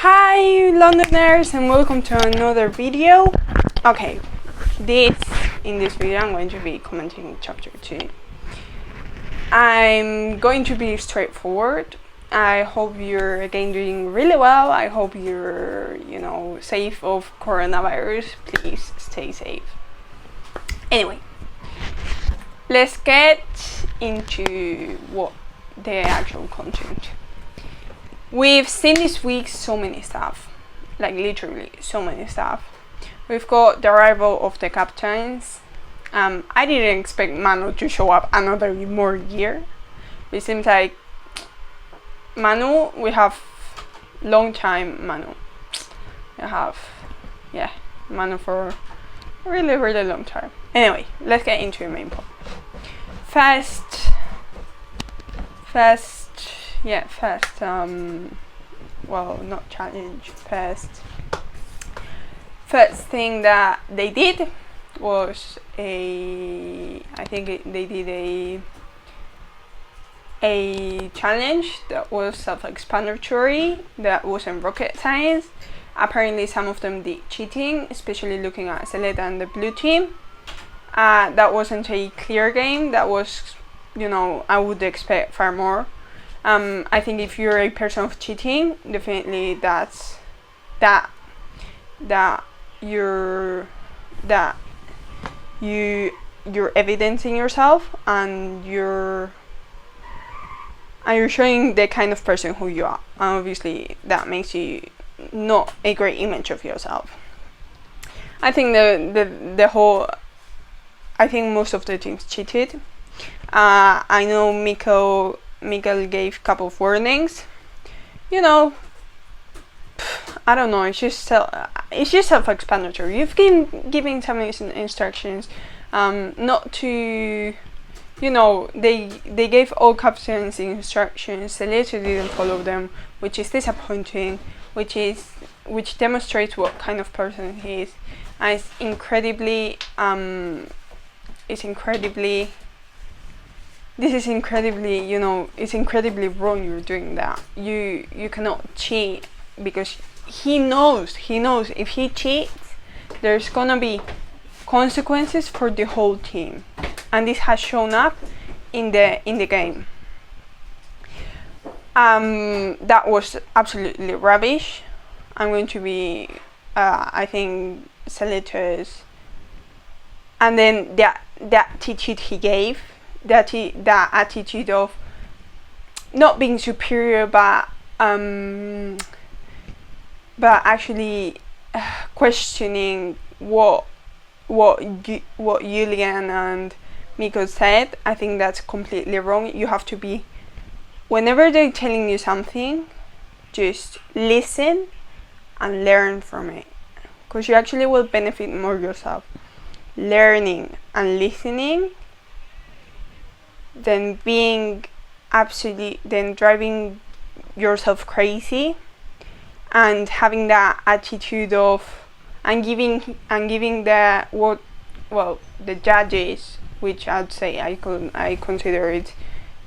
Hi Londoners, and welcome to another video. Okay, in this video I'm going to be commenting chapter 2. I'm going to be straightforward. I hope you're again doing really well. I hope you're, safe of coronavirus. Please stay safe. Anyway, let's get into what the actual content. We've seen this week so many stuff, like literally so many stuff. We've got the arrival of the captains. I didn't expect Manu to show up another more year. It seems like Manu, we have long time Manu. We have, Manu for a really, really long time. Anyway, let's get into the main point. First, not challenge. First thing that they did was they did a challenge that was self-explanatory, that wasn't rocket science. Apparently some of them did cheating, especially looking at Celeste and the blue team. That wasn't a clear game. That was, I would expect far more. I think if you're a person of cheating, definitely you're evidencing yourself, and you're showing the kind of person who you are. And obviously that makes you not a great image of yourself. I think I think most of the teams cheated. I know Mikael gave a couple of warnings. I don't know. It's just self-explanatory. You've been giving some instructions, not to. They gave all captains instructions. Celeste didn't follow them, which is disappointing. Which demonstrates what kind of person he is, and it's incredibly. It's incredibly wrong. You're doing that. You cannot cheat, because he knows if he cheats, there's gonna be consequences for the whole team, and this has shown up in the game. That was absolutely rubbish. I'm going to be I think Celeste's, and then that attitude he gave, that attitude of not being superior, but actually questioning what Julian and Miko said. I think that's completely wrong. You have to be, whenever they're telling you something, just listen and learn from it, because you actually will benefit more yourself learning and listening than driving yourself crazy and having that attitude of and giving the judges, which I'd say I consider it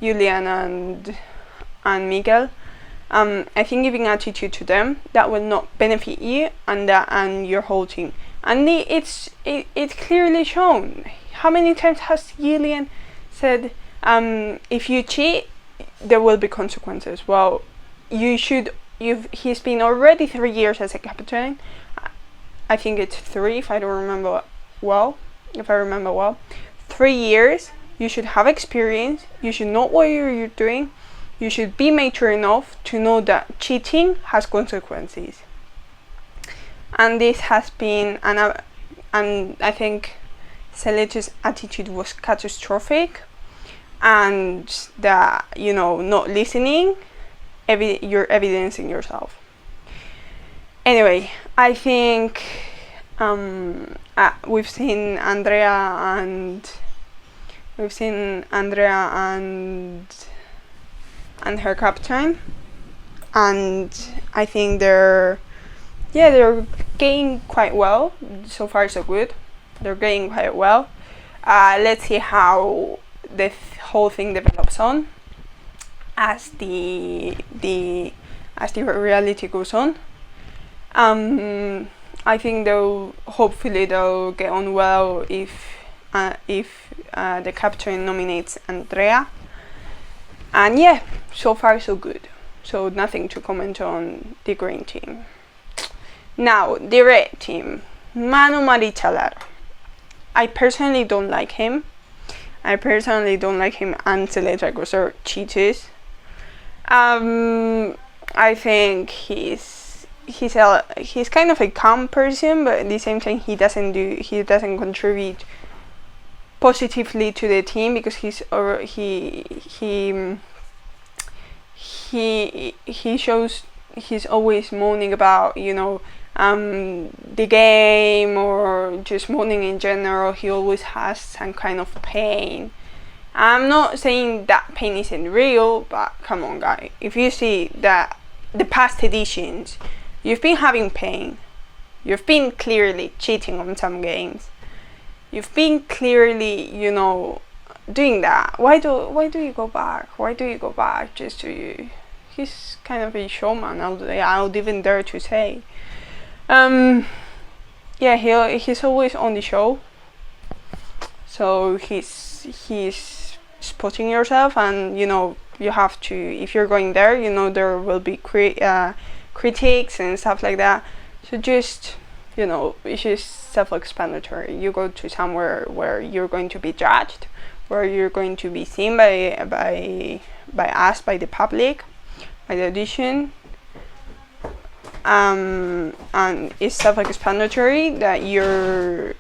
Julian and Miguel. I think giving attitude to them that will not benefit you and your whole team. And it's clearly shown. How many times has Julian said, if you cheat, there will be consequences? Well, he's been already 3 years as a captain. I think it's 3 if I remember well. 3 years. You should have experience. You should know what you're doing. You should be mature enough to know that cheating has consequences. And this has been, and I think Celeste's attitude was catastrophic, and that, not listening, you're evidencing yourself. Anyway, I think we've seen Andrea and her captain, and I think they're going quite well. So far so good. They're going quite well. Let's see how the whole thing develops on as the reality goes on. I think hopefully they'll get on well if the captain nominates Andrea. And yeah, so far so good. So nothing to comment on the green team. Now the red team, Manu Marichalar. I personally don't like him. And Seleta because are cheaters. I think he's kind of a calm person, but at the same time he doesn't contribute positively to the team because he shows he's always moaning about the game or just moaning in general. He always has some kind of pain. I'm not saying that pain isn't real, but come on guys, if you see that the past editions you've been having pain, you've been clearly cheating on some games, you've been clearly doing that, why do you go back just to you? He's kind of a showman, I'll even dare to say. He's always on the show, so he's spotting yourself, and you have to, if you're going there, there will be critiques and stuff like that. So just it's just self-explanatory. You go to somewhere where you're going to be judged, where you're going to be seen by us, by the public, by the audition, and it's self-explanatory that you're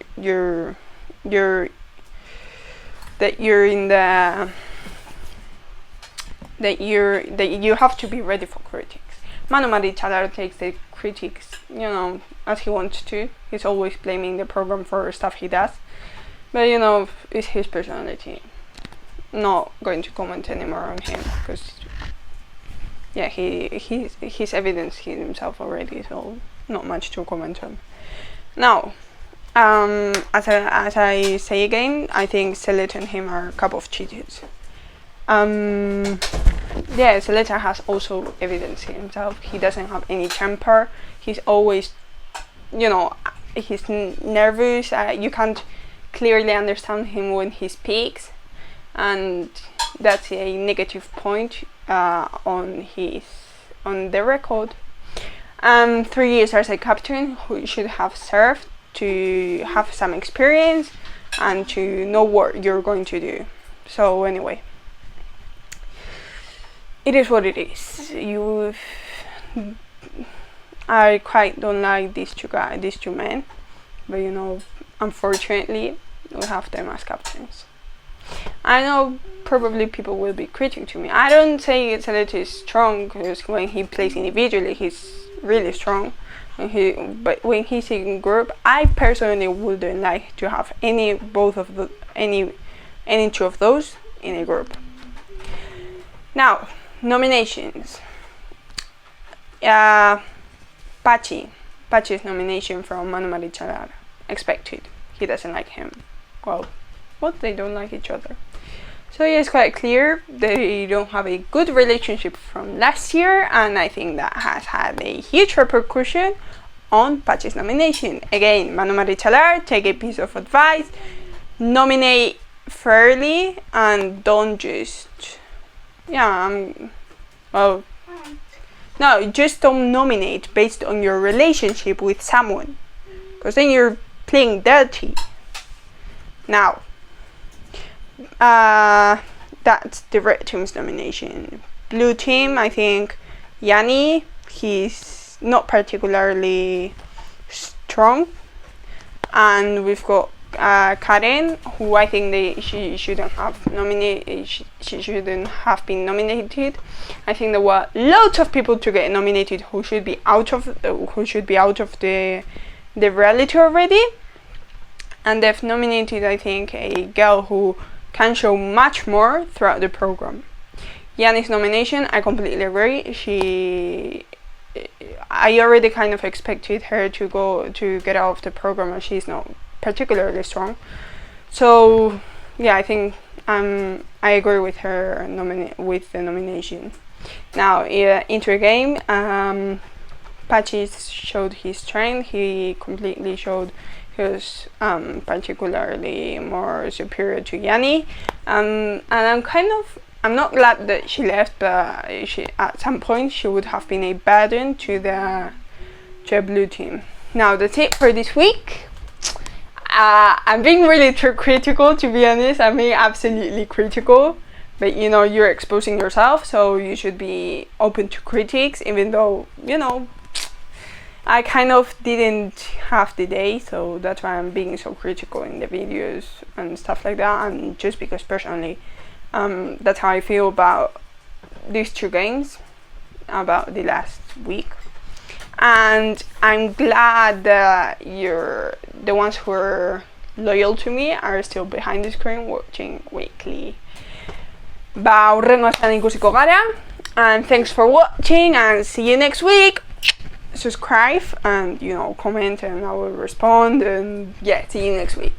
in the that you have to be ready for critics. Manu Marichalar takes the critics, as he wants to. He's always blaming the program for stuff he does, but it's his personality. Not going to comment anymore on him because he's evidenced himself already, so not much to comment on. Now, as I say again, I think Seleta and him are a couple of cheaters. Seleta has also evidenced himself. He doesn't have any temper. He's always, he's nervous. You can't clearly understand him when he speaks, and that's a negative point on the record. 3 years as a captain, who should have served to have some experience and to know what you're going to do. So anyway, it is what it is. I quite don't like these two men, but unfortunately we have them as captains. I know probably people will be critiquing me. I don't say Seleta is strong, because when he plays individually he's really strong. But when he's in group, I personally wouldn't like to have any two of those in a group. Now, nominations. Pachi's nomination from Manu Marichalar. Expected. He doesn't like him. Well, they don't like each other. So it's quite clear they don't have a good relationship from last year, and I think that has had a huge repercussion on Pachi's nomination. Again, Manu Marichalar, take a piece of advice, nominate fairly and don't just just don't nominate based on your relationship with someone, because then you're playing dirty. Now, that's the red team's nomination. Blue team, I think Yanni, he's not particularly strong, and we've got Karen, who I think she shouldn't have nominated. She shouldn't have been nominated. I think there were loads of people to get nominated who should be out of the reality already, and they've nominated, I think, a girl who can show much more throughout the program. Yanni's nomination, I completely agree. I already kind of expected her to get out of the program, and she's not particularly strong. So I think I agree with her with the nomination. Now into a game, Patchy showed his strength. He completely showed he was particularly more superior to Yanni, and I'm not glad that she left, but at some point she would have been a burden to the blue team. Now that's it for this week. I'm being really critical, to be honest. I mean, absolutely critical, but you know, you're exposing yourself, so you should be open to critics, even though, you know, I kind of didn't have the day, so that's why I'm being so critical in the videos and stuff like that. And just because personally, that's how I feel about these two games, about the last week. And I'm glad that the ones who are loyal to me are still behind the screen watching weekly. Ba, hurrengoan ikusiko gara, and thanks for watching, and see you next week. Subscribe and, you know, comment, and I will respond, and yeah, see you next week.